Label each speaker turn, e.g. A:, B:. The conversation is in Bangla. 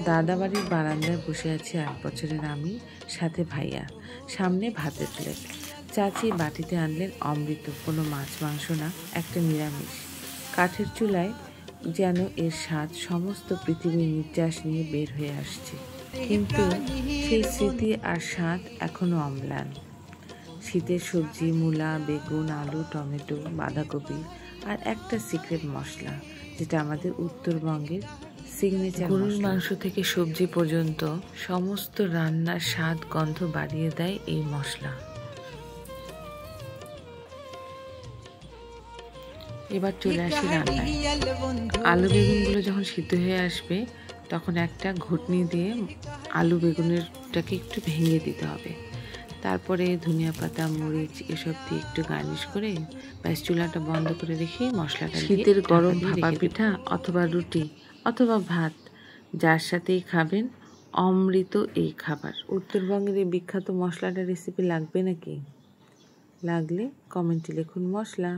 A: দাদাবাড়ির বারান্দায় বসে আছি 8 বছরের আমি, সাথে ভাইয়া, সামনে ভাতের প্লেট। চাচি বাটিতে আনলেন অমৃত, কোনো মাছ মাংস না, একটা নিরামিষ। কাঠের চুলায় যেন এর স্বাদ সমস্ত পৃথিবীর নির্যাস নিয়ে বের হয়ে আসছে, কিন্তু সেই স্মৃতি আর স্বাদ এখনো অম্লান। শীতের সবজি, মূলা, বেগুন, আলু, টমেটো, বাঁধাকপি আর একটা সিক্রেট মশলা, যেটা আমাদের উত্তরবঙ্গের সিগনেচার। গরুর মাংস থেকে সবজি পর্যন্ত সমস্ত রান্নার স্বাদ গন্ধ বাড়িয়ে দেয় এই মশলা। এবার চলে আসি রান্নায়। আলু বেগুনগুলো যখন সিদ্ধ হয়ে আসবে, তখন একটা ঘুটনি দিয়ে আলু বেগুনেরটাকে একটু ভেঙে দিতে হবে। তারপরে ধনিয়া পাতা, মরিচ এসব দিয়ে একটু গার্নিশ করে ব্যাস চুলাটা বন্ধ করে রেখে মশলাটা। শীতের গরম ভাপা পিঠা অথবা রুটি অথবা ভাত, যার সাথেই খাবেন, অমৃত এই খাবার। উত্তরবঙ্গের এই বিখ্যাত মশলাটা রেসিপি লাগবে নাকি? লাগলে কমেন্টে লিখুন মশলা।